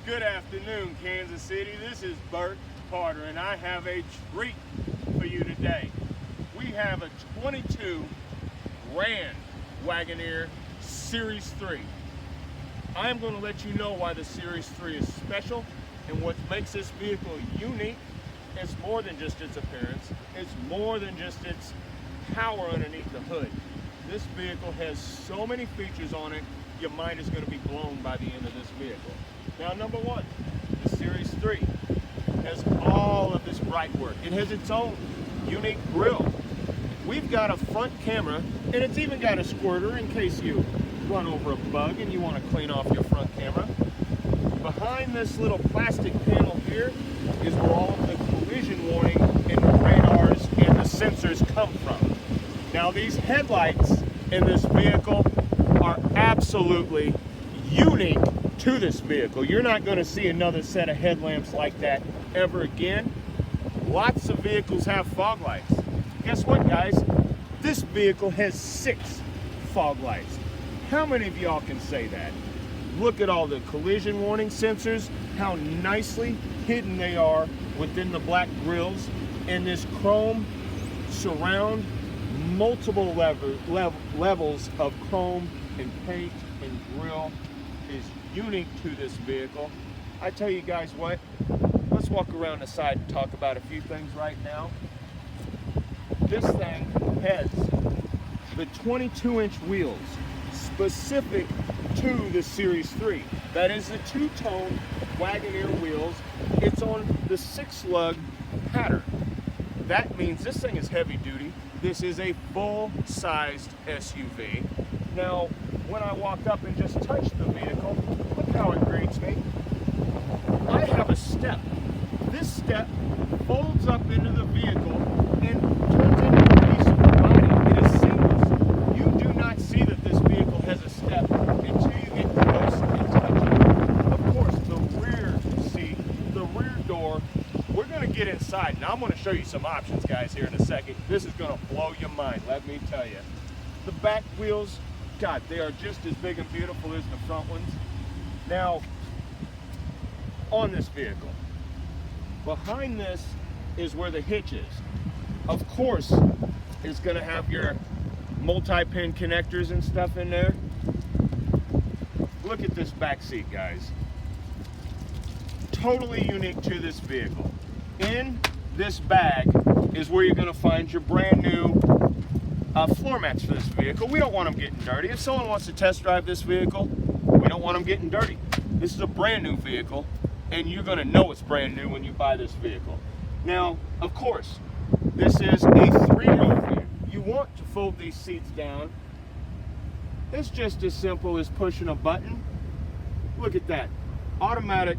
Good afternoon, Kansas City. This is Bert Carter, and I have a treat for you today. We have a 22 Grand Wagoneer Series III. I'm going to let you know why the Series III is special and what makes this vehicle unique. It's more than just its appearance. It's more than just its power underneath the hood. This vehicle has so many features on it, your mind is going to be blown by the end of this vehicle. Now, number one, the Series III has all of this bright work. It has its own unique grille. We've got a front camera, and it's even got a squirter in case you run over a bug and you want to clean off your front camera. Behind this little plastic panel here is where all of the collision warning and the radars and the sensors come from. Now, these headlights in this vehicle are absolutely unique to this vehicle. You're not going to see another set of headlamps like that ever again. Lots of vehicles have fog lights. Guess what, guys? This vehicle has 6 fog lights. How many of y'all can say that? Look at all the collision warning sensors, how nicely hidden they are within the black grills, and this chrome surround, multiple levels of chrome and paint and grill is unique to this vehicle. I tell you guys what, let's walk around the side and talk about a few things right now. This thing has the 22-inch wheels specific to the Series III. That is the two-tone Wagoneer wheels. It's on the 6-lug pattern. That means this thing is heavy duty. This is a full-sized SUV. Now, when I walk up and just touch the vehicle, look how it greets me. I have a step. This step folds up into the vehicle and turns into a piece of the body. It is seamless. You do not see that this vehicle has a step until you get close and touch it. Of course, the rear seat, the rear door, we're going to get inside. Now, I'm going to show you some options, guys, here in a second. This is going to blow your mind, let me tell you. The back wheels, God, they are just as big and beautiful as the front ones. Now, on this vehicle, behind this is where the hitch is. Of course, it's going to have your multi-pin connectors and stuff in there. Look at this back seat, guys. Totally unique to this vehicle. In this bag is where you're going to find your brand new floor mats for this vehicle. We don't want them getting dirty. If someone wants to test drive this vehicle, we don't want them getting dirty. This is a brand new vehicle, and you're going to know it's brand new when you buy this vehicle. Now, of course, this is a 3-row vehicle. You want to fold these seats down. It's just as simple as pushing a button. Look at that. Automatic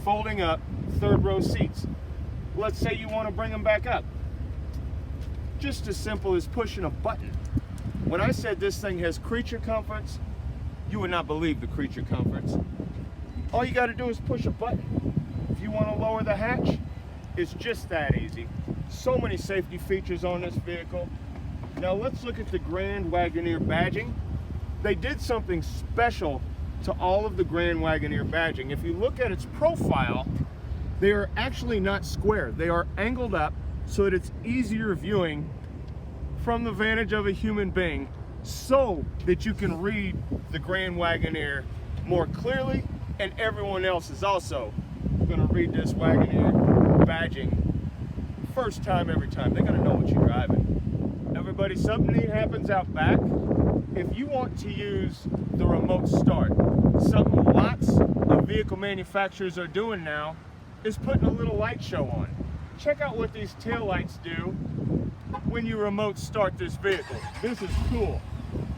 folding up 3rd-row seats. Let's say you want to bring them back up. Just as simple as pushing a button. When I said this thing has creature comforts, you would not believe the creature comforts. All you got to do is push a button. If you want to lower the hatch, it's just that easy. So many safety features on this vehicle. Now let's look at the Grand Wagoneer badging. They did something special to all of the Grand Wagoneer badging. If you look at its profile, they are actually not square. They are angled up so that it's easier viewing from the vantage of a human being, so that you can read the Grand Wagoneer more clearly, and everyone else is also going to read this Wagoneer badging first time every time. They're going to know what you're driving. Everybody, something neat happens out back. If you want to use the remote start, something lots of vehicle manufacturers are doing now is putting a little light show on. Check out what these tail lights do when you remote start this vehicle. This is cool.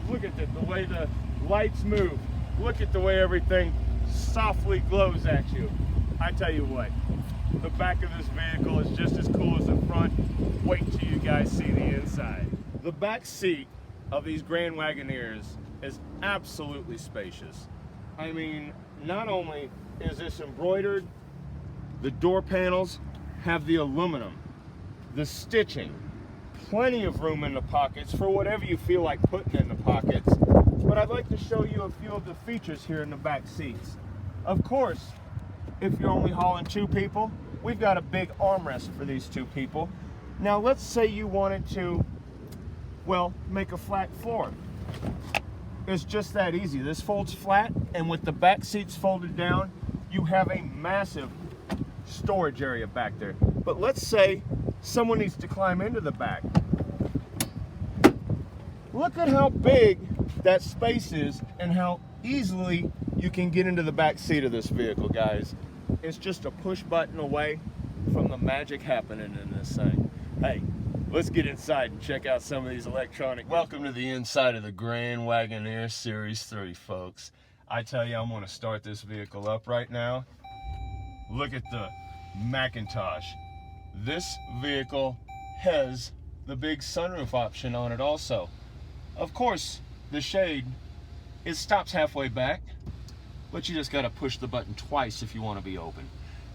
Look at the way the lights move. Look at the way everything softly glows at you. I tell you what, the back of this vehicle is just as cool as the front. Wait till you guys see the inside. The back seat of these Grand Wagoneers is absolutely spacious. I mean, not only is this embroidered, the door panels have the aluminum, the stitching, plenty of room in the pockets for whatever you feel like putting in the pockets. But I'd like to show you a few of the features here in the back seats. Of course, if you're only hauling 2 people, we've got a big armrest for these 2 people. Now let's say you wanted to, well, make a flat floor. It's just that easy. This folds flat, and with the back seats folded down, you have a massive storage area back there. But let's say someone needs to climb into the back. Look at how big that space is and how easily you can get into the back seat of this vehicle, guys. It's just a push button away from the magic happening in this thing. Hey, let's get inside and check out some of these electronic. Welcome to the inside of the Grand Wagoneer Series III, folks. I tell you, I'm going to start this vehicle up right now. Look at the Macintosh. This vehicle has the big sunroof option on it also. Of course, the shade, it stops halfway back, but you just got to push the button twice if you want to be open.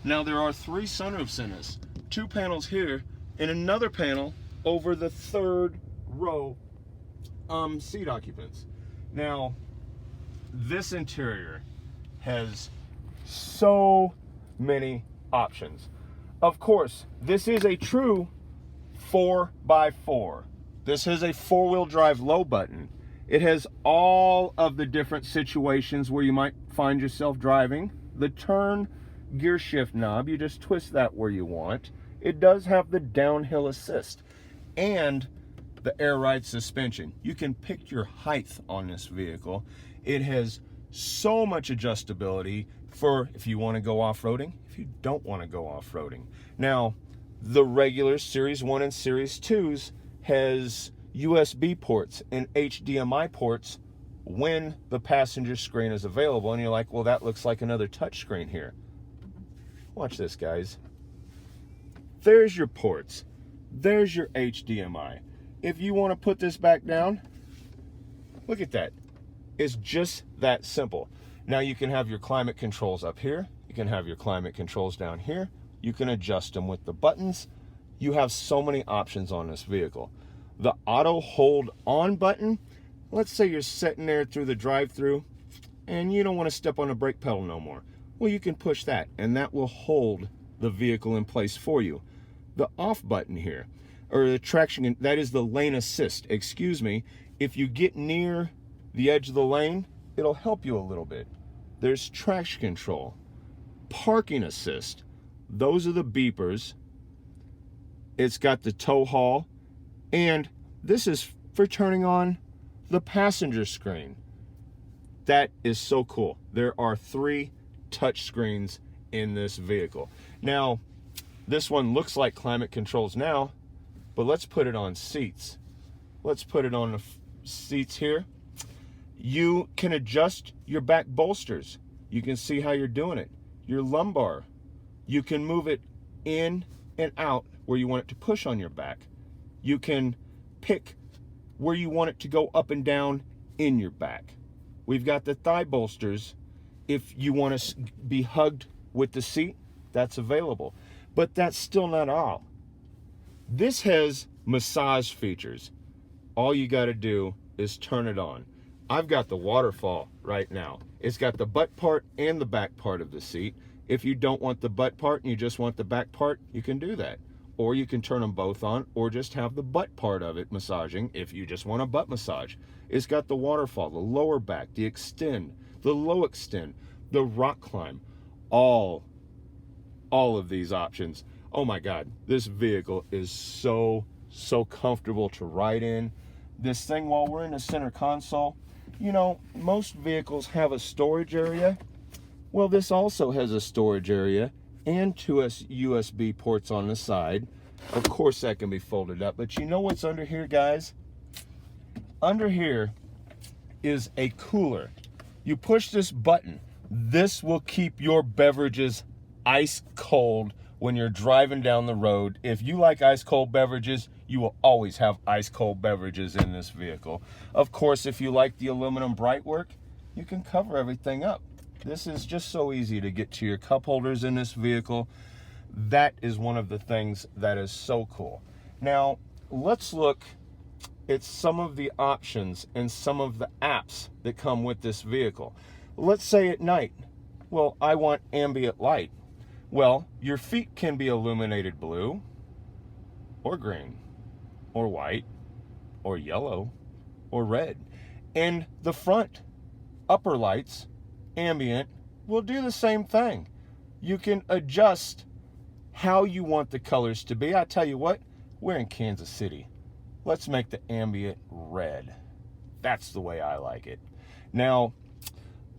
Now there are 3 sunroofs in this, 2 panels here and another panel over the 3rd row seat occupants. Now this interior has so many options. Of course, this is a true 4x4. This is a 4-wheel drive low button. It has all of the different situations where you might find yourself driving. The turn gear shift knob, you just twist that where you want. It does have the downhill assist and the air ride suspension. You can pick your height on this vehicle. It has so much adjustability for if you want to go off-roading, if you don't want to go off-roading. Now, the regular Series 1 and Series 2s has USB ports and HDMI ports when the passenger screen is available, and you're like, well, that looks like another touch screen here. Watch this, guys. There's your ports. There's your HDMI. If you want to put this back down, look at that. It's just that simple. Now you can have your climate controls up here. You can have your climate controls down here. You can adjust them with the buttons. You have so many options on this vehicle. The auto hold on button, let's say you're sitting there through the drive-through and you don't want to step on the brake pedal no more. Well, you can push that and that will hold the vehicle in place for you. The off button here, or the traction, that is the lane assist, excuse me. If you get near the edge of the lane, it'll help you a little bit. There's traction control, parking assist. Those are the beepers. It's got the tow haul, and this is for turning on the passenger screen. That is so cool. There are 3 touch screens in this vehicle. Now, this one looks like climate controls now, but let's put it on seats. Let's put it on the seats here. You can adjust your back bolsters. You can see how you're doing it. Your lumbar. You can move it in and out where you want it to push on your back. You can pick where you want it to go up and down in your back. We've got the thigh bolsters. If you want to be hugged with the seat, that's available. But that's still not all. This has massage features. All you got to do is turn it on. I've got the waterfall right now. It's got the butt part and the back part of the seat. If you don't want the butt part and you just want the back part, you can do that. Or you can turn them both on, or just have the butt part of it massaging if you just want a butt massage. It's got the waterfall, the lower back, the extend, the low extend, the rock climb, all of these options. Oh my God, this vehicle is so comfortable to ride in. This thing, while we're in the center console, you know, most vehicles have a storage area. Well, this also has a storage area and 2 USB ports on the side. Of course, that can be folded up, but you know what's under here, guys? Under here is a cooler. You push this button. This will keep your beverages ice cold when you're driving down the road. If you like ice cold beverages, you will always have ice cold beverages in this vehicle. Of course, if you like the aluminum bright work, you can cover everything up. This is just so easy to get to your cup holders in this vehicle. That is one of the things that is so cool. Now, let's look at some of the options and some of the apps that come with this vehicle. Let's say at night, well, I want ambient light. Well, your feet can be illuminated blue or green or white or yellow or red. And the front upper lights, ambient, will do the same thing. You can adjust how you want the colors to be. I tell you what, we're in Kansas City. Let's make the ambient red. That's the way I like it. Now,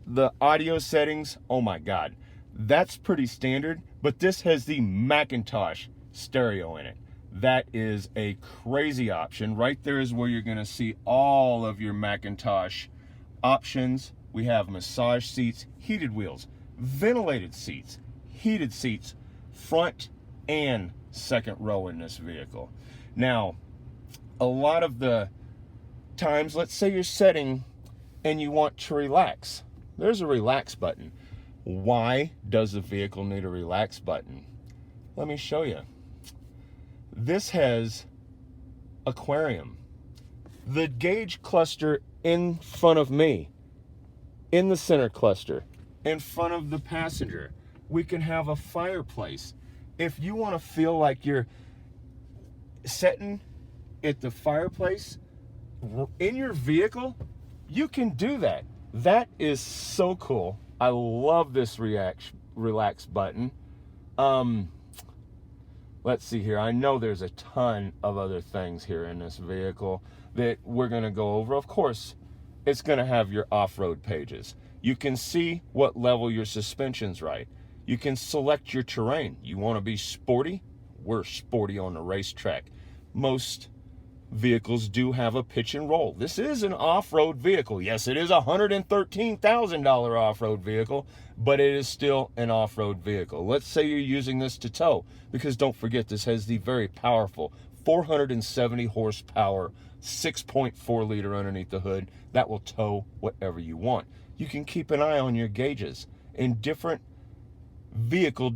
the audio settings, oh my God, that's pretty standard, but this has the Macintosh stereo in it. That is a crazy option. Right there is where you're gonna see all of your Macintosh options. We have massage seats, heated wheels, ventilated seats, heated seats, front and second row in this vehicle. Now, a lot of the times, let's say you're setting and you want to relax. There's a relax button. Why does the vehicle need a relax button? Let me show you. This has aquarium. The gauge cluster in front of me, in the center cluster, in front of the passenger. We can have a fireplace. If you want to feel like you're sitting at the fireplace in your vehicle, you can do that. That is so cool. I love this relax button. Let's see here. I know there's a ton of other things here in this vehicle that we're going to go over. Of course, it's going to have your off-road pages. You can see what level your suspension's right. You can select your terrain. You want to be sporty? We're sporty on the racetrack. Most vehicles do have a pitch and roll. This is an off-road vehicle. Yes, it is a $113,000 off-road vehicle, but it is still an off-road vehicle. Let's say you're using this to tow, because don't forget, this has the very powerful 470 horsepower, 6.4 liter underneath the hood. That will tow whatever you want. You can keep an eye on your gauges in different vehicle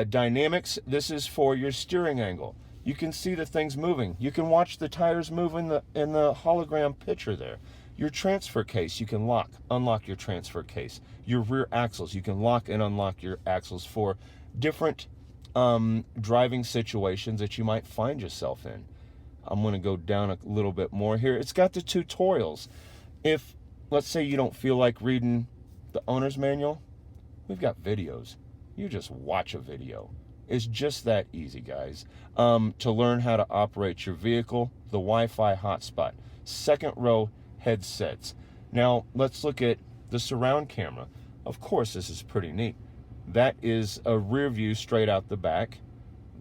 dynamics. This is for your steering angle. You can see the things moving. You can watch the tires move in the hologram picture there. Your transfer case, you can unlock your transfer case. Your rear axles, you can lock and unlock your axles for different driving situations that you might find yourself in. I'm going to go down a little bit more here. It's got the tutorials. If, let's say, you don't feel like reading the owner's manual, we've got videos. You just watch a video. It's just that easy, guys. To learn how to operate your vehicle, the Wi-Fi hotspot, second row headsets. Now, let's look at the surround camera. Of course, this is pretty neat. That is a rear view straight out the back.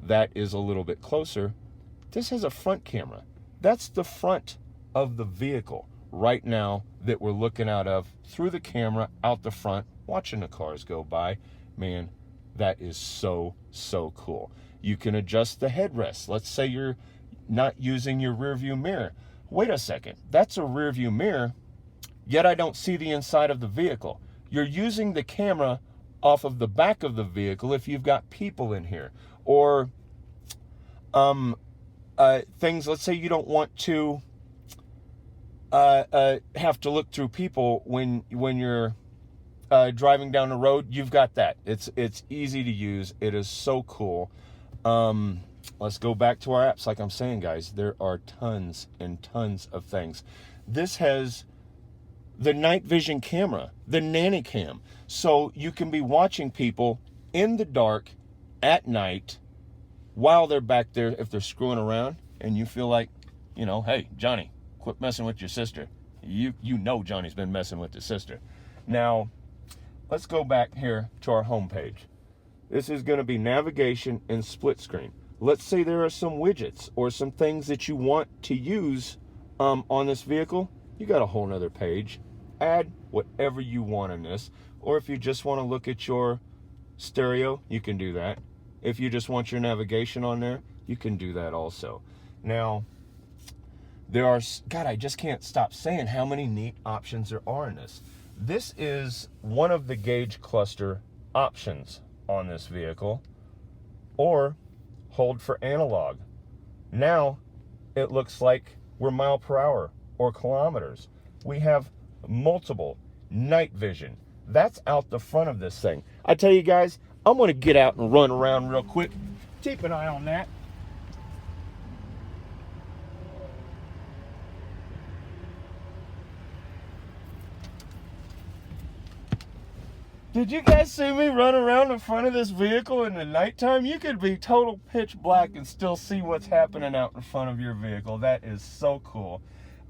That is a little bit closer. This has a front camera. That's the front of the vehicle right now that we're looking out of through the camera out the front, watching the cars go by. Man, that is so, so cool. You can adjust the headrest. Let's say you're not using your rear view mirror. Wait a second, that's a rear view mirror, yet I don't see the inside of the vehicle. You're using the camera off of the back of the vehicle if you've got people in here. Or things, let's say you don't want to have to look through people when you're driving down the road. You've got that. It's easy to use. It is so cool. Let's go back to our apps. Like I'm saying, guys, there are tons and tons of things. This has the night vision camera, the nanny cam. So you can be watching people in the dark at night while they're back there, if they're screwing around, and you feel like, you know, hey, Johnny, quit messing with your sister. You know Johnny's been messing with his sister. Now, let's go back here to our home page. This is going to be navigation and split screen. Let's say there are some widgets or some things that you want to use on this vehicle. You got a whole nother page. Add whatever you want in this. Or if you just want to look at your stereo, you can do that. If you just want your navigation on there, you can do that also. Now, there are, God, I just can't stop saying how many neat options there are in this. This is one of the gauge cluster options on this vehicle, or hold for analog. Now it looks like we're mile per hour or kilometers. We have multiple night vision. That's out the front of this thing. I tell you guys, I'm going to get out and run around real quick. Keep an eye on that. Did you guys see me run around the front of this vehicle in the nighttime? You could be total pitch black and still see what's happening out in front of your vehicle. That is so cool.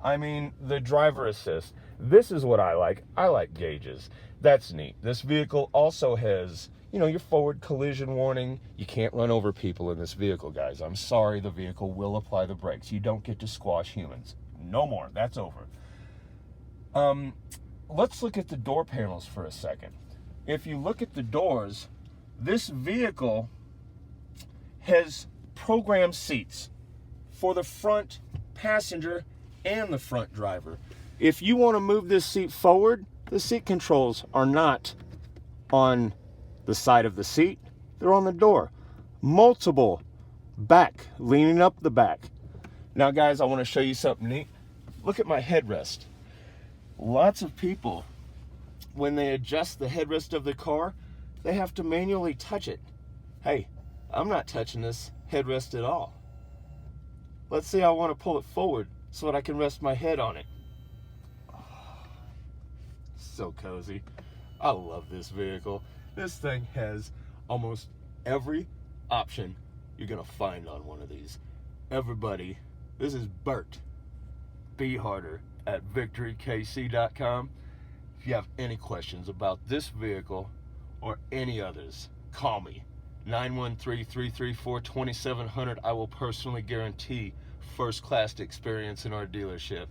I mean, the driver assist. This is what I like. I like gauges. That's neat. This vehicle also has, you know, your forward collision warning. You can't run over people in this vehicle, guys. I'm sorry, the vehicle will apply the brakes. You don't get to squash humans. No more. That's over. Let's look at the door panels for a second. If you look at the doors, this vehicle has programmed seats for the front passenger and the front driver. If you want to move this seat forward, the seat controls are not on the side of the seat, they're on the door. Multiple back, leaning up the back. Now guys, I want to show you something neat. Look at my headrest. Lots of people, when they adjust the headrest of the car, they have to manually touch it. Hey, I'm not touching this headrest at all. Let's say I want to pull it forward so that I can rest my head on it. Oh, so cozy. I love this vehicle. This thing has almost every option you're gonna find on one of these. Everybody, this is Bert B. Harder at victorykc.com. If you have any questions about this vehicle or any others, call me. 913-334-2700. I will personally guarantee first-class experience in our dealership.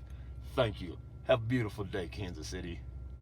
Thank you. Have a beautiful day, Kansas City.